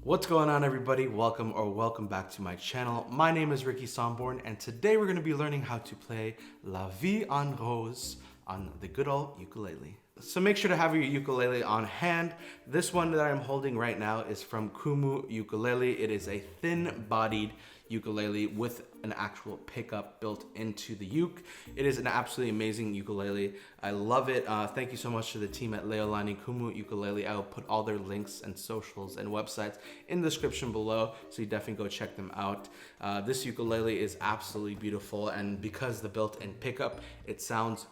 What's going on, everybody? Welcome back to my channel. My name is Ricky Somborn, and today we're going to be learning how to play La Vie en Rose on the good old ukulele. So make sure to have your ukulele on hand. This one that I'm holding right now is from Kumu Ukulele. It is a thin-bodied ukulele with an actual pickup built into the uke. It is an absolutely amazing ukulele. I love it. Thank you so much to the team at Leolani Kumu Ukulele. I will put all their links and socials and websites in the description below, so you definitely go check them out. This ukulele is absolutely beautiful, and because the built-in pickup, it sounds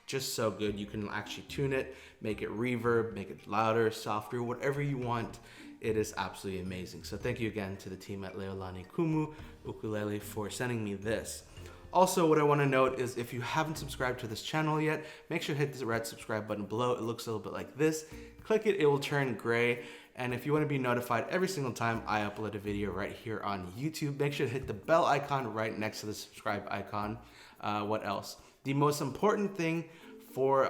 just so good. You can actually tune it, make it reverb, make it louder, softer, whatever you want. It is absolutely amazing. So thank you again to the team at Leolani Kumu Ukulele for sending me this. Also, what I want to note is if you haven't subscribed to this channel yet, make sure to hit the red subscribe button below. It looks a little bit like this. Click it, it will turn gray. And if you want to be notified every single time I upload a video right here on YouTube, make sure to hit the bell icon right next to the subscribe icon. What else? The most important thing for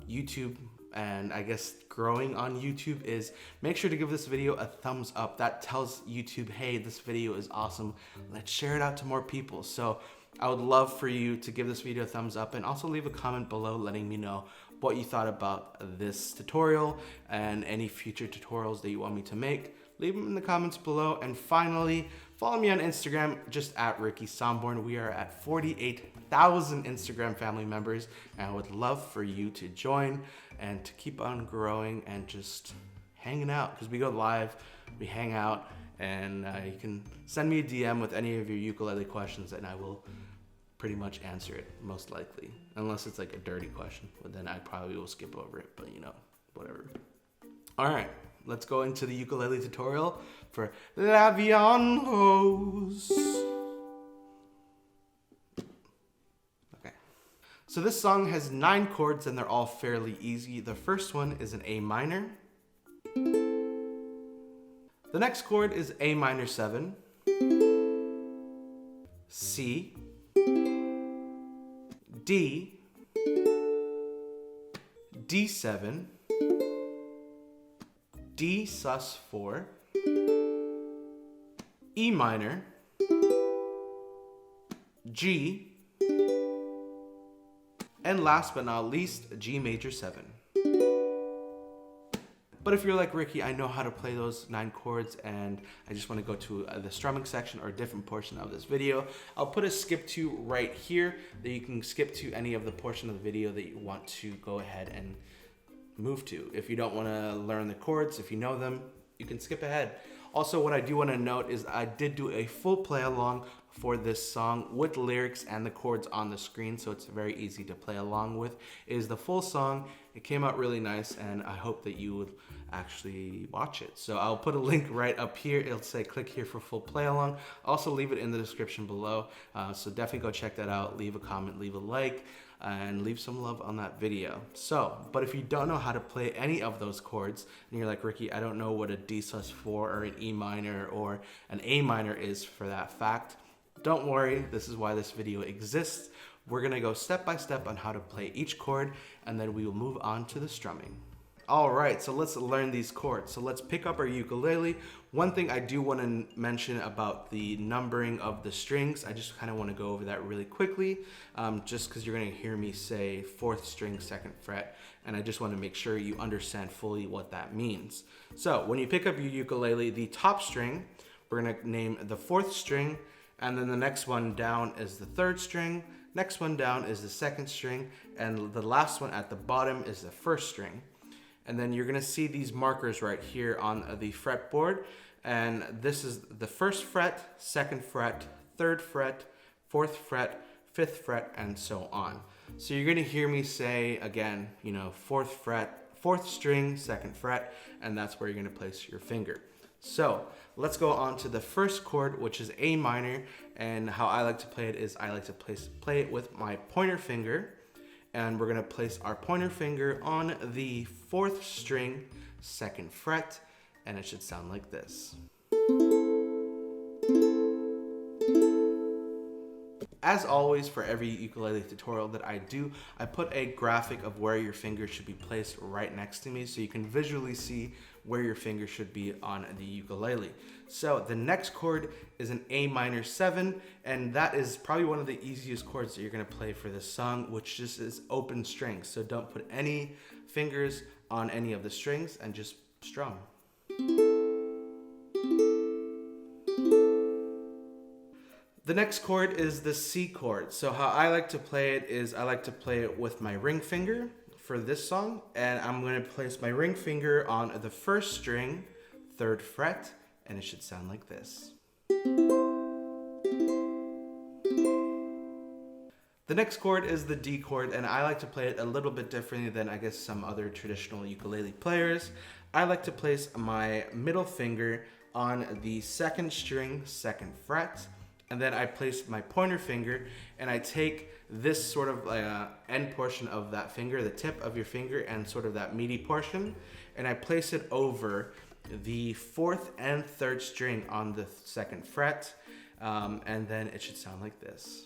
YouTube, and I guess growing on YouTube, is make sure to give this video a thumbs up. That tells YouTube, hey, this video is awesome. Let's share it out to more people. So I would love for you to give this video a thumbs up and also leave a comment below letting me know what you thought about this tutorial and any future tutorials that you want me to make. Leave them in the comments below. And finally, follow me on Instagram, just at Ricky Somborn. We are at 48,000 Instagram family members, and I would love for you to join and to keep on growing and just hanging out, because we go live, we hang out, and you can send me a DM with any of your ukulele questions and I will pretty much answer it, most likely. Unless it's like a dirty question, but then I probably will skip over it, but you know, whatever. All right. Let's go into the ukulele tutorial for La Vie en Rose. Okay. So this song has 9 chords and they're all fairly easy. The first one is an A minor. The next chord is A minor 7, C, D, D7, Dsus4, E minor, G, and last but not least, G major 7. But if you're like Ricky, I know how to play those 9 chords and I just want to go to the strumming section or a different portion of this video, I'll put a skip to right here that you can skip to any of the portion of the video that you want to go ahead and move to. If you don't want to learn the chords, if you know them, you can skip ahead. Also, what I do want to note is I did do a full play along for this song with lyrics and the chords on the screen, so it's very easy to play along with. It is the full song. It came out really nice, and I hope that you would actually watch it. So I'll put a link right up here. It'll say click here for full play along. Also leave it in the description below. So definitely go check that out. Leave a comment, leave a like, and leave some love on that video. So, but if you don't know how to play any of those chords, and you're like, Ricky, I don't know what a D sus4 or an E minor or an A minor is for that fact, don't worry, this is why this video exists. We're gonna go step by step on how to play each chord, and then we will move on to the strumming. All right, so let's learn these chords. So let's pick up our ukulele. One thing I do want to mention about the numbering of the strings, I just kind of want to go over that really quickly, just because you're going to hear me say 4th string, 2nd fret, and I just want to make sure you understand fully what that means. So when you pick up your ukulele, the top string, we're going to name the 4th string, and then the next one down is the 3rd string, next one down is the 2nd string, and the last one at the bottom is the 1st string. And then you're gonna see these markers right here on the fretboard. And this is the 1st fret, 2nd fret, 3rd fret, 4th fret, 5th fret, and so on. So you're gonna hear me say, again, you know, 4th fret, 4th string, 2nd fret, and that's where you're gonna place your finger. So let's go on to the first chord, which is A minor. And how I like to play it is I like to play it with my pointer finger. And we're gonna place our pointer finger on the 4th string, 2nd fret, and it should sound like this. As always, for every ukulele tutorial that I do, I put a graphic of where your finger should be placed right next to me so you can visually see where your finger should be on the ukulele. So the next chord is an A minor 7, and that is probably one of the easiest chords that you're gonna play for this song, which just is open strings. So don't put any fingers on any of the strings and just strum. The next chord is the C chord. So how I like to play it is I like to play it with my ring finger for this song, and I'm going to place my ring finger on the first string, 3rd fret, and it should sound like this. The next chord is the D chord, and I like to play it a little bit differently than I guess some other traditional ukulele players. I like to place my middle finger on the 2nd string, 2nd fret, and then I place my pointer finger and I take this sort of end portion of that finger, the tip of your finger, and sort of that meaty portion, and I place it over the 4th and 3rd string on the 2nd fret, and then it should sound like this.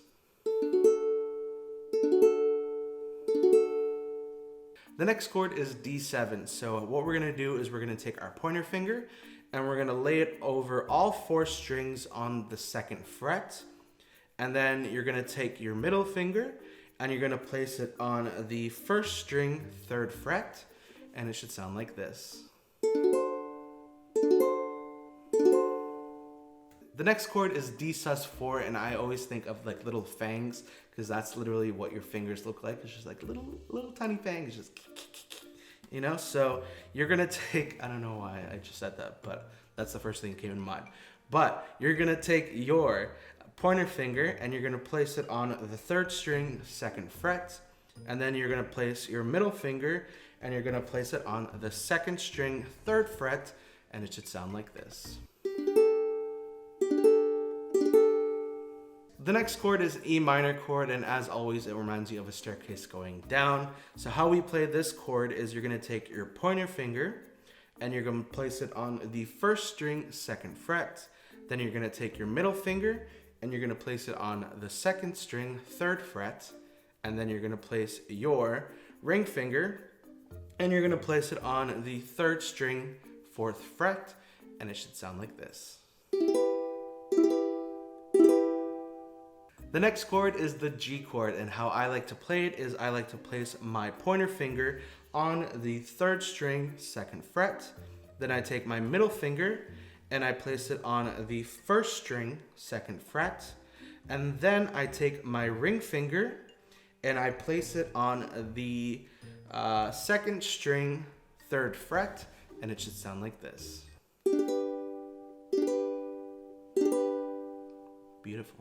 The next chord is D7. So what we're gonna do is we're gonna take our pointer finger and we're gonna lay it over all 4 strings on the 2nd fret. And then you're gonna take your middle finger and you're gonna place it on the 1st string, 3rd fret, and it should sound like this. The next chord is Dsus4, and I always think of like little fangs because that's literally what your fingers look like. It's just like little tiny fangs, just, you know? So you're gonna take, I don't know why I just said that, but that's the first thing that came in mind. But you're gonna take your pointer finger and you're gonna place it on the 3rd string, 2nd fret, and then you're gonna place your middle finger and you're gonna place it on the 2nd string, 3rd fret, and it should sound like this. The next chord is E minor chord, and as always, it reminds you of a staircase going down. So how we play this chord is you're gonna take your pointer finger and you're gonna place it on the 1st string, 2nd fret. Then you're gonna take your middle finger and you're gonna place it on the 2nd string, 3rd fret. And then you're gonna place your ring finger and you're gonna place it on the 3rd string, 4th fret, and it should sound like this. The next chord is the G chord, and how I like to play it is I like to place my pointer finger on the 3rd string, 2nd fret. Then I take my middle finger and I place it on the 1st string, 2nd fret. And then I take my ring finger and I place it on the 2nd string, 3rd fret, and it should sound like this. Beautiful.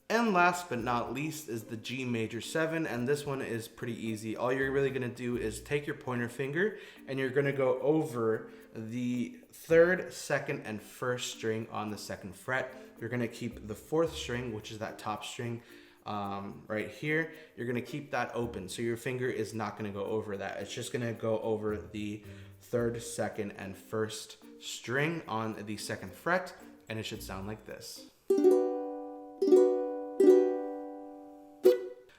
And last but not least is the G major 7, and this one is pretty easy. All you're really gonna do is take your pointer finger and you're gonna go over the 3rd, 2nd, and 1st string on the 2nd fret. You're gonna keep the 4th string, which is that top string right here. You're gonna keep that open, so your finger is not gonna go over that. It's just gonna go over the 3rd, 2nd, and 1st string on the 2nd fret, and it should sound like this.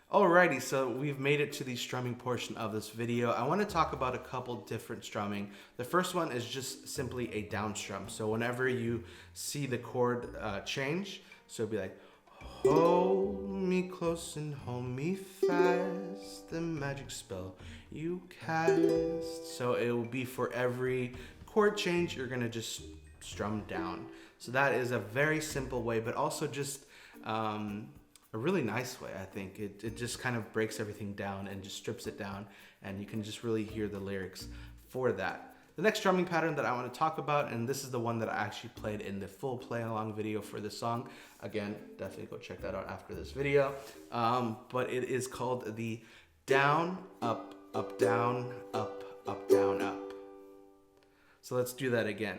Alrighty, so we've made it to the strumming portion of this video. I want to talk about a couple different strumming. The first one is just simply a down strum. So whenever you see the chord change, so it'll be like, hold me close and hold me fast, the magic spell you cast. So it will be for every chord change, you're gonna just strum down. So that is a very simple way, but also just a really nice way, I think. It just kind of breaks everything down and just strips it down, and you can just really hear the lyrics for that. The next strumming pattern that I want to talk about, and this is the one that I actually played in the full play along video for this song. Again, definitely go check that out after this video. But it is called the down, up, up, down, up, up, down, up. So let's do that again.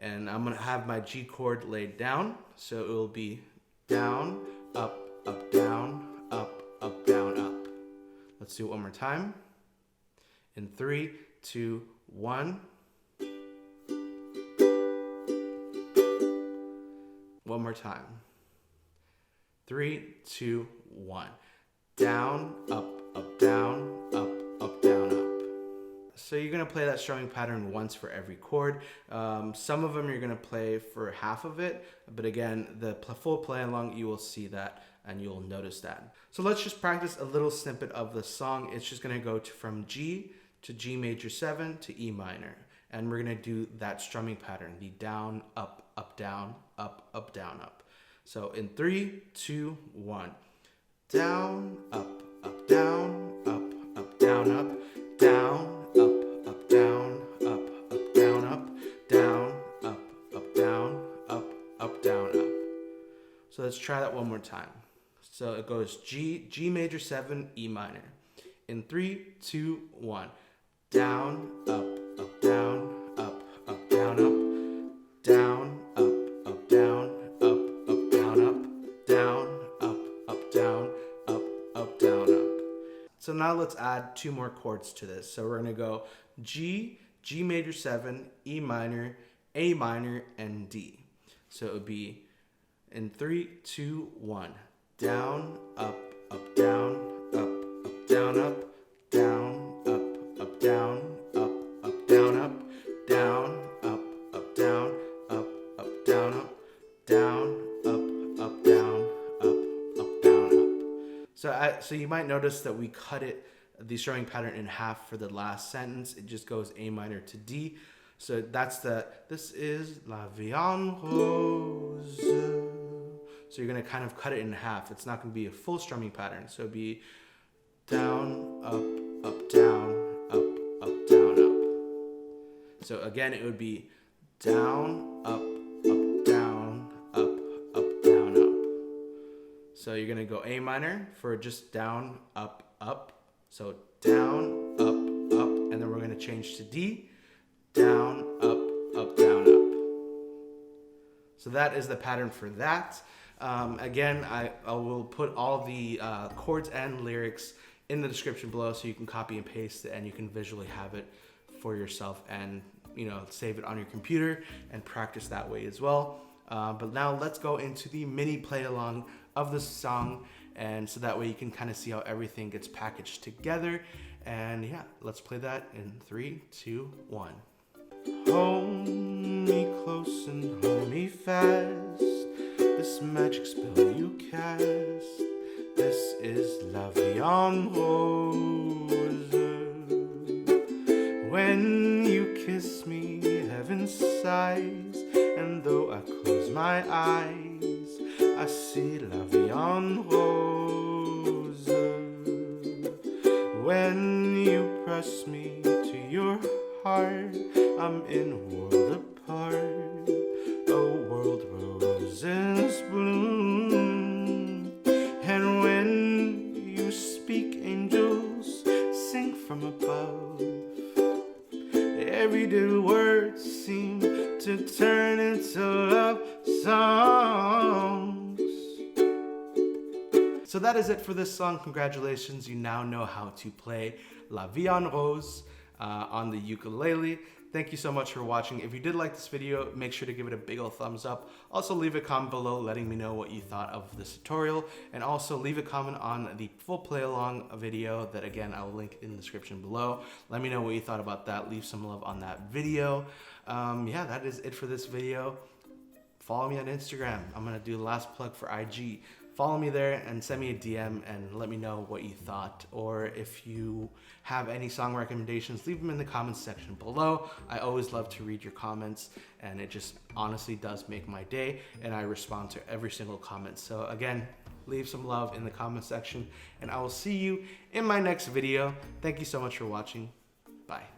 And I'm gonna have my G chord laid down. So it will be down, up, up, down, up, up, down, up. Let's do it one more time. In 3, 2, 1. One more time. 3, 2, 1. Down, up, up, down, up, up, down, up. So you're gonna play that strumming pattern once for every chord. Some of them you're gonna play for half of it, but again, the full play along, you will see that and you'll notice that. So let's just practice a little snippet of the song. It's just gonna go from G to G major 7 to E minor. And we're gonna do that strumming pattern, the down, up, down, up, down, up. So in 3, 2, 1. Down, up, down, down, up, down, up, down, down, up, down, down, down, up. So let's try that one more time. So it goes G major 7, E minor. In 3, 2, 1. Down, up, down, down, up, down, up, down, down, up, down, down, down, up. So now let's add 2 more chords to this. So we're gonna go G major 7, E minor, A minor, and D. So it would be in 3, 2, 1. Down, up, down, down, up, down, up, down, down, up, down, down, down, up, down, down, down, up. So you might notice that we cut the strumming pattern in half for the last sentence. It just goes A minor to D. So this is La Vie en Rose. So you're gonna kind of cut it in half. It's not gonna be a full strumming pattern. So it'd be down, up, down, down, up. So again, it would be down, up, down, down, up. So you're gonna go A minor for just down, up. So down, up, and then we're gonna change to D, down, up, down, up. So that is the pattern for that. Again, I will put all the chords and lyrics in the description below so you can copy and paste it and you can visually have it for yourself and save it on your computer and practice that way as well. But now let's go into the mini play along of the song, and so that way you can kind of see how everything gets packaged together. And yeah, let's play that in 3, 2, 1. Hold me close and hold me fast, this magic spell you cast. This is La Vie en Rose. When you kiss me, heaven sighs, and though I close my eyes, I see La Vie en Rose. When you press me to your heart, I'm in a world apart, a world roses bloom. And when you speak, angels sing from above. Everyday words seem to turn into love songs. So that is it for this song. Congratulations, you now know how to play La Vie en Rose on the ukulele. Thank you so much for watching. If you did like this video, make sure to give it a big ol' thumbs up. Also leave a comment below letting me know what you thought of this tutorial, and also leave a comment on the full play along video that again I will link in the description below. Let me know what you thought about that. Leave some love on that video. Yeah, that is it for this video. Follow me on Instagram. I'm gonna do the last plug for IG. Follow me there and send me a DM and let me know what you thought. Or if you have any song recommendations, leave them in the comments section below. I always love to read your comments, and it just honestly does make my day, and I respond to every single comment. So again, leave some love in the comment section, and I will see you in my next video. Thank you so much for watching. Bye.